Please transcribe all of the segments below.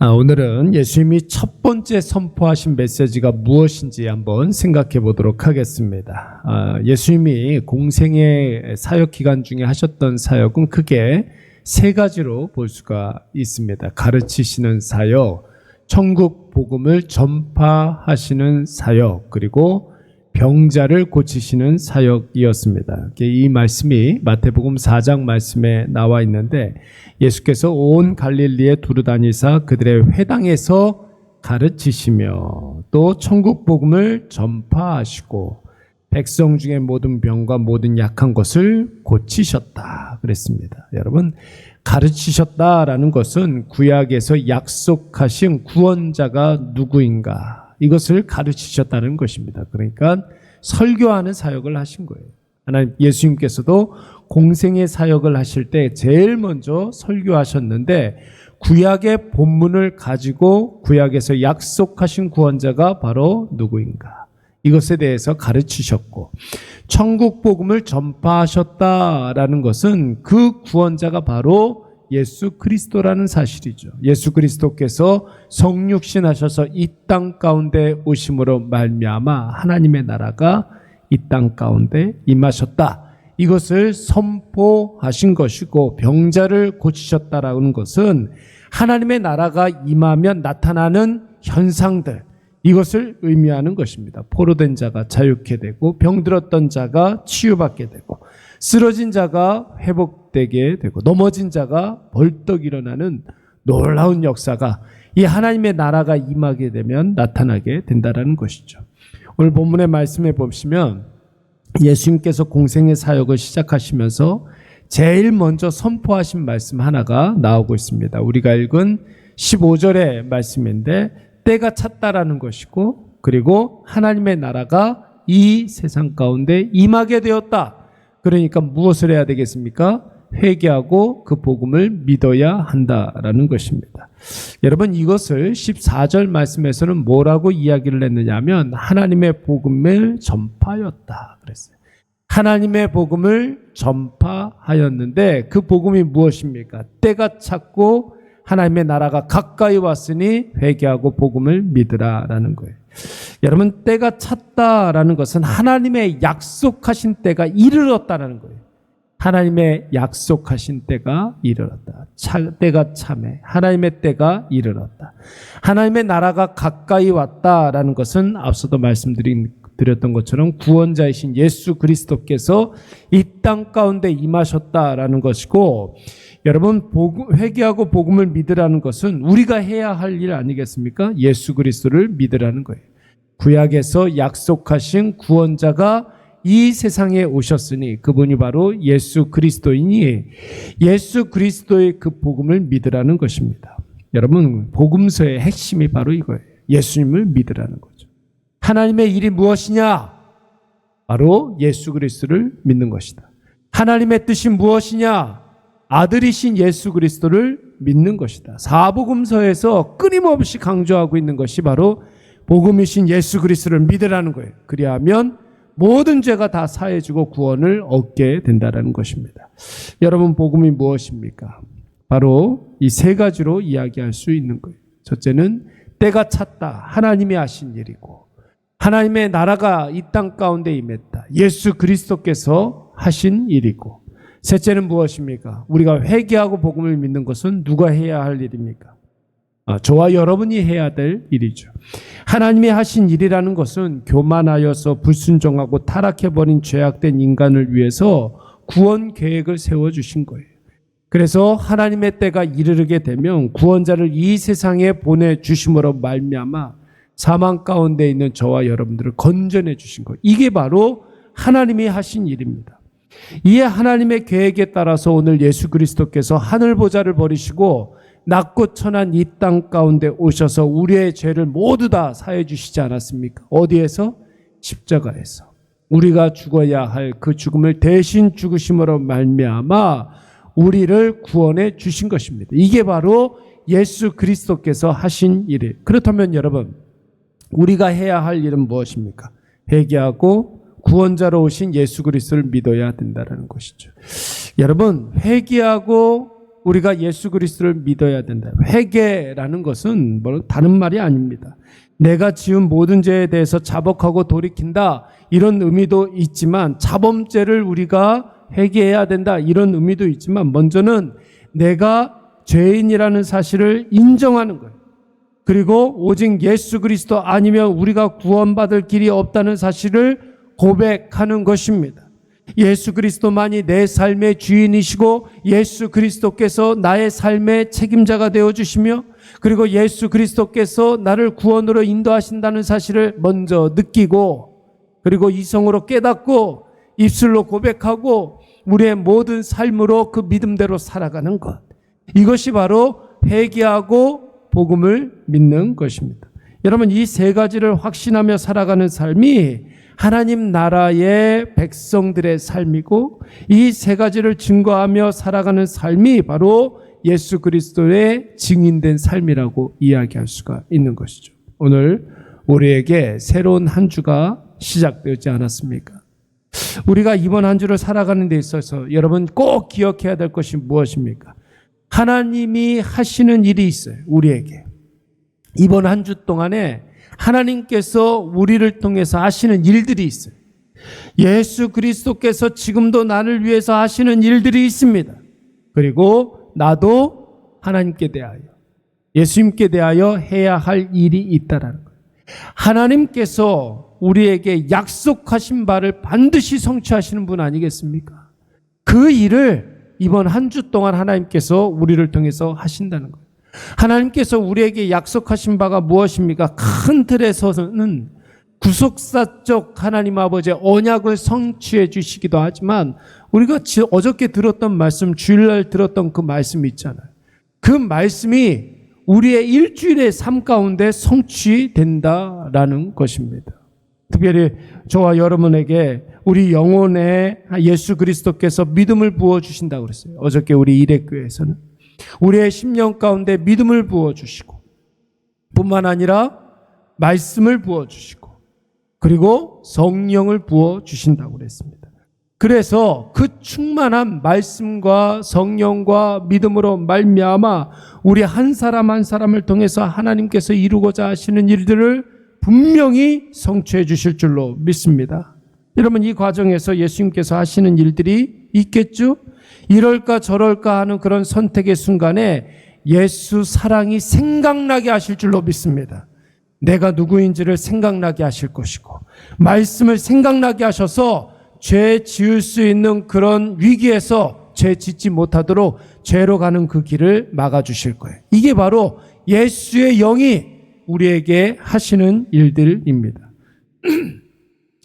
오늘은 예수님이 첫 번째 선포하신 메시지가 무엇인지 한번 생각해 보도록 하겠습니다. 예수님이 공생의 사역 기간 중에 하셨던 사역은 크게 세 가지로 볼 수가 있습니다. 가르치시는 사역, 천국 복음을 전파하시는 사역, 그리고 병자를 고치시는 사역이었습니다. 이 말씀이 마태복음 4장 말씀에 나와 있는데, 예수께서 온 갈릴리에 두루다니사 그들의 회당에서 가르치시며 또 천국 복음을 전파하시고 백성 중에 모든 병과 모든 약한 것을 고치셨다 그랬습니다. 여러분, 가르치셨다라는 것은 구약에서 약속하신 구원자가 누구인가, 이것을 가르치셨다는 것입니다. 그러니까 설교하는 사역을 하신 거예요. 하나님, 예수님께서도 공생의 사역을 하실 때 제일 먼저 설교하셨는데, 구약의 본문을 가지고 구약에서 약속하신 구원자가 바로 누구인가, 이것에 대해서 가르치셨고, 천국 복음을 전파하셨다라는 것은 그 구원자가 바로 예수 그리스도라는 사실이죠. 예수 그리스도께서 성육신 하셔서 이 땅 가운데 오심으로 말미암아 하나님의 나라가 이 땅 가운데 임하셨다, 이것을 선포하신 것이고, 병자를 고치셨다라는 것은 하나님의 나라가 임하면 나타나는 현상들, 이것을 의미하는 것입니다. 포로된 자가 자유케 되고, 병들었던 자가 치유받게 되고, 쓰러진 자가 회복되게 되고, 넘어진 자가 벌떡 일어나는 놀라운 역사가 이 하나님의 나라가 임하게 되면 나타나게 된다는 것이죠. 오늘 본문의 말씀에 보시면 예수님께서 공생의 사역을 시작하시면서 제일 먼저 선포하신 말씀 하나가 나오고 있습니다. 우리가 읽은 15절의 말씀인데, 때가 찼다라는 것이고, 그리고 하나님의 나라가 이 세상 가운데 임하게 되었다. 그러니까 무엇을 해야 되겠습니까? 회개하고 그 복음을 믿어야 한다라는 것입니다. 여러분, 이것을 14절 말씀에서는 뭐라고 이야기를 했느냐 하면 하나님의 복음을 전파하였다 그랬어요. 하나님의 복음을 전파하였는데, 그 복음이 무엇입니까? 때가 찼고 하나님의 나라가 가까이 왔으니 회개하고 복음을 믿으라라는 거예요. 여러분, 때가 찼다라는 것은 하나님의 약속하신 때가 이르렀다라는 거예요. 하나님의 약속하신 때가 이르렀다. 때가 참에 하나님의 때가 이르렀다. 하나님의 나라가 가까이 왔다라는 것은 앞서도 말씀드렸던 것처럼 구원자이신 예수 그리스도께서 이 땅 가운데 임하셨다라는 것이고, 여러분, 회개하고 복음을 믿으라는 것은 우리가 해야 할 일 아니겠습니까? 예수 그리스도를 믿으라는 거예요. 구약에서 약속하신 구원자가 이 세상에 오셨으니 그분이 바로 예수 그리스도이니 예수 그리스도의 그 복음을 믿으라는 것입니다. 여러분, 복음서의 핵심이 바로 이거예요. 예수님을 믿으라는 거죠. 하나님의 일이 무엇이냐? 바로 예수 그리스도를 믿는 것이다. 하나님의 뜻이 무엇이냐? 아들이신 예수 그리스도를 믿는 것이다. 사복음서에서 끊임없이 강조하고 있는 것이 바로 복음이신 예수 그리스도를 믿으라는 거예요. 그리하면 모든 죄가 다 사해지고 구원을 얻게 된다는 것입니다. 여러분, 복음이 무엇입니까? 바로 이 세 가지로 이야기할 수 있는 거예요. 첫째는 때가 찼다, 하나님이 하신 일이고, 하나님의 나라가 이 땅 가운데 임했다, 예수 그리스도께서 하신 일이고, 셋째는 무엇입니까? 우리가 회개하고 복음을 믿는 것은 누가 해야 할 일입니까? 저와 여러분이 해야 될 일이죠. 하나님이 하신 일이라는 것은 교만하여서 불순종하고 타락해버린 죄악된 인간을 위해서 구원 계획을 세워주신 거예요. 그래서 하나님의 때가 이르게 되면 구원자를 이 세상에 보내주심으로 말미암아 사망 가운데 있는 저와 여러분들을 건져내 주신 거예요. 이게 바로 하나님이 하신 일입니다. 이에 하나님의 계획에 따라서 오늘 예수 그리스도께서 하늘 보좌를 버리시고 낮고 천한 이 땅 가운데 오셔서 우리의 죄를 모두 다 사해 주시지 않았습니까? 어디에서? 십자가에서. 우리가 죽어야 할 그 죽음을 대신 죽으심으로 말미암아 우리를 구원해 주신 것입니다. 이게 바로 예수 그리스도께서 하신 일이에요. 그렇다면 여러분, 우리가 해야 할 일은 무엇입니까? 회개하고 구원자로 오신 예수 그리스도를 믿어야 된다는 것이죠. 여러분, 회개하고 우리가 예수 그리스도를 믿어야 된다. 회개라는 것은 뭐 다른 말이 아닙니다. 내가 지은 모든 죄에 대해서 자복하고 돌이킨다, 이런 의미도 있지만, 자범죄를 우리가 회개해야 된다, 이런 의미도 있지만, 먼저는 내가 죄인이라는 사실을 인정하는 거예요. 그리고 오직 예수 그리스도 아니면 우리가 구원받을 길이 없다는 사실을 고백하는 것입니다. 예수 그리스도만이 내 삶의 주인이시고 예수 그리스도께서 나의 삶의 책임자가 되어주시며, 그리고 예수 그리스도께서 나를 구원으로 인도하신다는 사실을 먼저 느끼고, 그리고 이성으로 깨닫고 입술로 고백하고 우리의 모든 삶으로 그 믿음대로 살아가는 것, 이것이 바로 회개하고 복음을 믿는 것입니다. 여러분, 이 세 가지를 확신하며 살아가는 삶이 하나님 나라의 백성들의 삶이고, 이 세 가지를 증거하며 살아가는 삶이 바로 예수 그리스도의 증인된 삶이라고 이야기할 수가 있는 것이죠. 오늘 우리에게 새로운 한 주가 시작되지 않았습니까? 우리가 이번 한 주를 살아가는 데 있어서 여러분 꼭 기억해야 될 것이 무엇입니까? 하나님이 하시는 일이 있어요. 우리에게 이번 한 주 동안에 하나님께서 우리를 통해서 하시는 일들이 있어요. 예수 그리스도께서 지금도 나를 위해서 하시는 일들이 있습니다. 그리고 나도 하나님께 대하여, 예수님께 대하여 해야 할 일이 있다라는 거예요. 하나님께서 우리에게 약속하신 바를 반드시 성취하시는 분 아니겠습니까? 그 일을 이번 한 주 동안 하나님께서 우리를 통해서 하신다는 거예요. 하나님께서 우리에게 약속하신 바가 무엇입니까? 큰 틀에서는 구속사적 하나님 아버지의 언약을 성취해 주시기도 하지만, 우리가 어저께 들었던 말씀, 주일날 들었던 그 말씀이 있잖아요. 그 말씀이 우리의 일주일의 삶 가운데 성취된다라는 것입니다. 특별히 저와 여러분에게 우리 영혼에 예수 그리스도께서 믿음을 부어주신다고 그랬어요. 어저께 우리 일회교회에서는 우리의 심령 가운데 믿음을 부어주시고, 뿐만 아니라 말씀을 부어주시고, 그리고 성령을 부어주신다고 그랬습니다. 그래서 그 충만한 말씀과 성령과 믿음으로 말미암아 우리 한 사람 한 사람을 통해서 하나님께서 이루고자 하시는 일들을 분명히 성취해 주실 줄로 믿습니다. 여러분, 이 과정에서 예수님께서 하시는 일들이 있겠죠? 이럴까 저럴까 하는 그런 선택의 순간에 예수 사랑이 생각나게 하실 줄로 믿습니다. 내가 누구인지를 생각나게 하실 것이고, 말씀을 생각나게 하셔서 죄 지을 수 있는 그런 위기에서 죄 짓지 못하도록 죄로 가는 그 길을 막아주실 거예요. 이게 바로 예수의 영이 우리에게 하시는 일들입니다.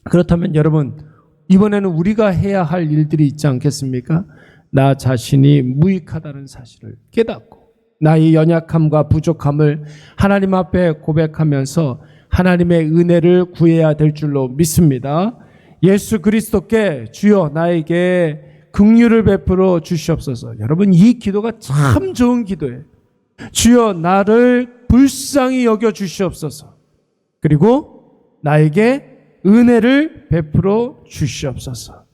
그렇다면 여러분, 이번에는 우리가 해야 할 일들이 있지 않겠습니까? 나 자신이 무익하다는 사실을 깨닫고 나의 연약함과 부족함을 하나님 앞에 고백하면서 하나님의 은혜를 구해야 될 줄로 믿습니다. 예수 그리스도께 주여 나에게 긍휼을 베풀어 주시옵소서. 여러분, 이 기도가 참 좋은 기도예요. 주여 나를 불쌍히 여겨 주시옵소서. 그리고 나에게 은혜를 베풀어 주시옵소서.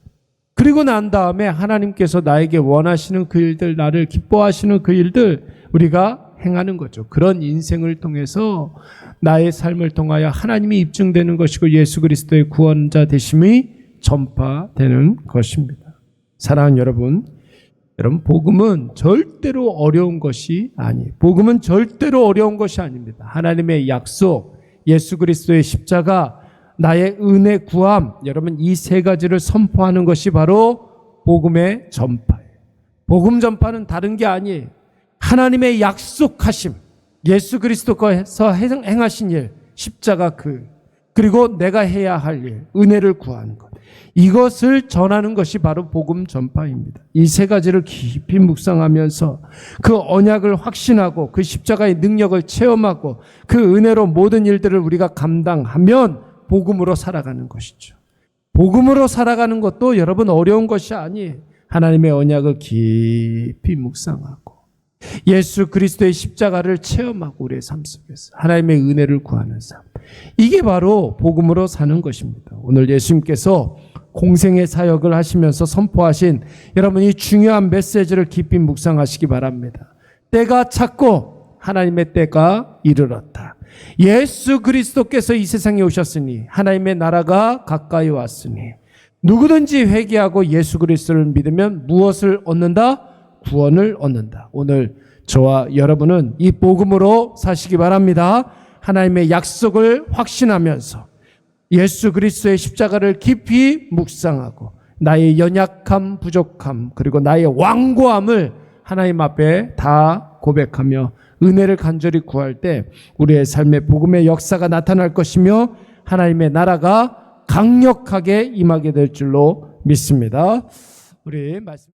그리고 난 다음에 하나님께서 나에게 원하시는 그 일들, 나를 기뻐하시는 그 일들 우리가 행하는 거죠. 그런 인생을 통해서 나의 삶을 통하여 하나님이 입증되는 것이고 예수 그리스도의 구원자 되심이 전파되는 것입니다. 사랑하는 여러분, 복음은 절대로 어려운 것이 아니에요. 복음은 절대로 어려운 것이 아닙니다. 하나님의 약속, 예수 그리스도의 십자가, 나의 은혜 구함, 여러분 이 세 가지를 선포하는 것이 바로 복음의 전파예요. 복음 전파는 다른 게 아니에요. 하나님의 약속하심, 예수 그리스도께서 행하신 일, 십자가 그리고 내가 해야 할 일, 은혜를 구하는 것, 이것을 전하는 것이 바로 복음 전파입니다. 이 세 가지를 깊이 묵상하면서 그 언약을 확신하고 그 십자가의 능력을 체험하고 그 은혜로 모든 일들을 우리가 감당하면 복음으로 살아가는 것이죠. 복음으로 살아가는 것도 여러분 어려운 것이 아니에요. 하나님의 언약을 깊이 묵상하고 예수 그리스도의 십자가를 체험하고 우리의 삶 속에서 하나님의 은혜를 구하는 삶, 이게 바로 복음으로 사는 것입니다. 오늘 예수님께서 공생의 사역을 하시면서 선포하신 여러분 이 중요한 메시지를 깊이 묵상하시기 바랍니다. 때가 찼고 하나님의 때가 이르렀다. 예수 그리스도께서 이 세상에 오셨으니 하나님의 나라가 가까이 왔으니 누구든지 회개하고 예수 그리스도를 믿으면 무엇을 얻는다? 구원을 얻는다. 오늘 저와 여러분은 이 복음으로 사시기 바랍니다. 하나님의 약속을 확신하면서 예수 그리스도의 십자가를 깊이 묵상하고 나의 연약함, 부족함, 그리고 나의 완고함을 하나님 앞에 다 고백하며 은혜를 간절히 구할 때 우리의 삶의 복음의 역사가 나타날 것이며 하나님의 나라가 강력하게 임하게 될 줄로 믿습니다. 우리 말씀